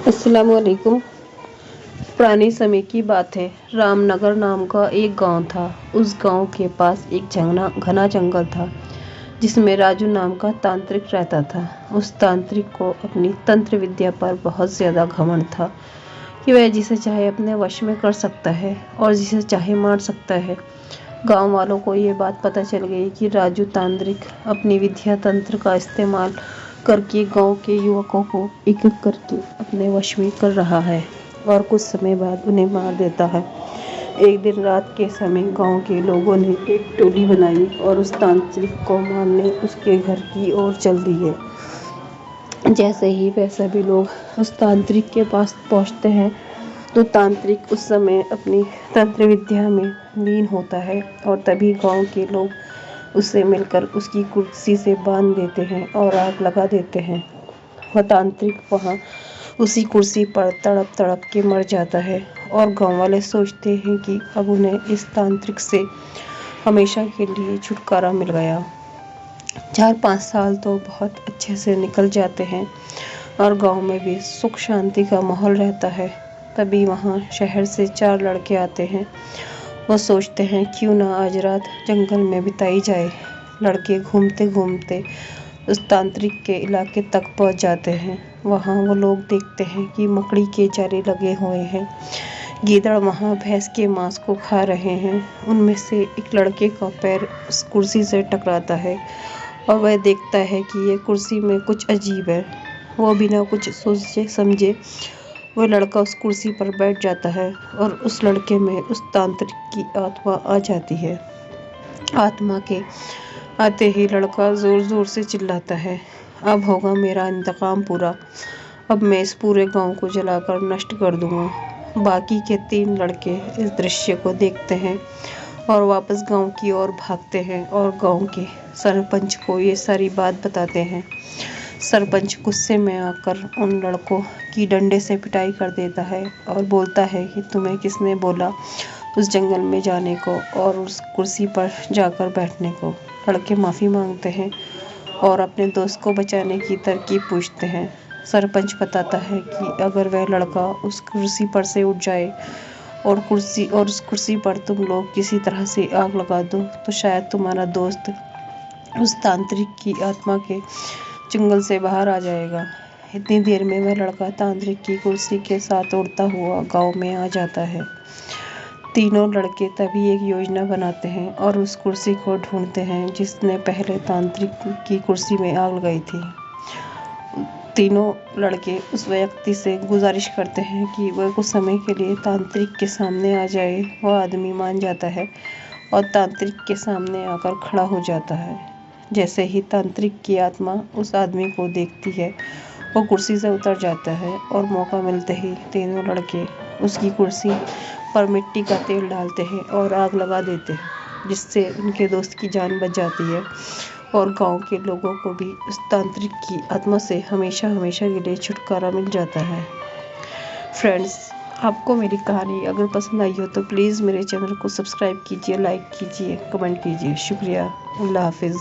अस्सलाम वालेकुम। पुराने समय की बात है। रामनगर नाम का एक गांव था। उस गांव के पास एक घना जंगल था जिसमें राजू नाम का तांत्रिक रहता था। उस तांत्रिक को अपनी तंत्र विद्या पर बहुत ज़्यादा घमंड था कि वह जिसे चाहे अपने वश में कर सकता है और जिसे चाहे मार सकता है। गांव वालों को ये बात पता चल गई कि राजू तांत्रिक अपनी विद्या तंत्र का इस्तेमाल करके गांव के युवकों को एक एक करके अपने वश में कर रहा है और कुछ समय बाद उन्हें मार देता है। एक दिन रात के समय गांव के लोगों ने एक टोली बनाई और उस तांत्रिक को मारने उसके घर की ओर चल दिए। जैसे ही वह सभी लोग उस तांत्रिक के पास पहुंचते हैं तो तांत्रिक उस समय अपनी तंत्र विद्या में लीन होता है और तभी गांव के लोग उससे मिलकर उसकी कुर्सी से बांध देते हैं और आग लगा देते हैं। वह तांत्रिक वहाँ उसी कुर्सी पर तड़प तड़प के मर जाता है और गांव वाले सोचते हैं कि अब उन्हें इस तांत्रिक से हमेशा के लिए छुटकारा मिल गया। 4-5 साल तो बहुत अच्छे से निकल जाते हैं और गांव में भी सुख शांति का माहौल रहता है। तभी वहाँ शहर से 4 लड़के आते हैं। वो सोचते हैं क्यों ना आज रात जंगल में बिताई जाए। लड़के घूमते घूमते उस तांत्रिक के इलाके तक पहुँच जाते हैं। वहाँ वो लोग देखते हैं कि मकड़ी के जाले लगे हुए हैं। गीदड़ वहाँ भैंस के मांस को खा रहे हैं। उनमें से एक लड़के का पैर उस कुर्सी से टकराता है और वह देखता है कि ये कुर्सी में कुछ अजीब है। वो बिना कुछ सोचे समझे वह लड़का उस कुर्सी पर बैठ जाता है और उस लड़के में उस तांत्रिक की आत्मा आ जाती है। आत्मा के आते ही लड़का ज़ोर ज़ोर से चिल्लाता है, अब होगा मेरा इंतकाम पूरा। अब मैं इस पूरे गांव को जलाकर नष्ट कर दूंगा। बाकी के 3 लड़के इस दृश्य को देखते हैं और वापस गांव की ओर भागते हैं और गांव के सरपंच को ये सारी बात बताते हैं। सरपंच गुस्से में आकर उन लड़कों की डंडे से पिटाई कर देता है और बोलता है कि तुम्हें किसने बोला उस जंगल में जाने को और उस कुर्सी पर जाकर बैठने को। लड़के माफ़ी मांगते हैं और अपने दोस्त को बचाने की तरकीब पूछते हैं। सरपंच बताता है कि अगर वह लड़का उस कुर्सी पर से उठ जाए और उस कुर्सी पर तुम लोग किसी तरह से आग लगा दो तो शायद तुम्हारा दोस्त उस तांत्रिक की आत्मा के जंगल से बाहर आ जाएगा। इतनी देर में वह लड़का तांत्रिक की कुर्सी के साथ उड़ता हुआ गांव में आ जाता है। तीनों लड़के तभी एक योजना बनाते हैं और उस कुर्सी को ढूंढते हैं जिसने पहले तांत्रिक की कुर्सी में आग लगाई थी। तीनों लड़के उस व्यक्ति से गुजारिश करते हैं कि वह कुछ समय के लिए तांत्रिक के सामने आ जाए। वह आदमी मान जाता है और तांत्रिक के सामने आकर खड़ा हो जाता है। जैसे ही तांत्रिक की आत्मा उस आदमी को देखती है वो कुर्सी से उतर जाता है और मौका मिलते ही तीनों लड़के उसकी कुर्सी पर मिट्टी का तेल डालते हैं और आग लगा देते हैं, जिससे उनके दोस्त की जान बच जाती है और गांव के लोगों को भी उस तांत्रिक की आत्मा से हमेशा हमेशा के लिए छुटकारा मिल जाता है। फ्रेंड्स, आपको मेरी कहानी अगर पसंद आई हो तो प्लीज़ मेरे चैनल को सब्सक्राइब कीजिए, लाइक कीजिए, कमेंट कीजिए। शुक्रिया। अल्लाह हाफिज़।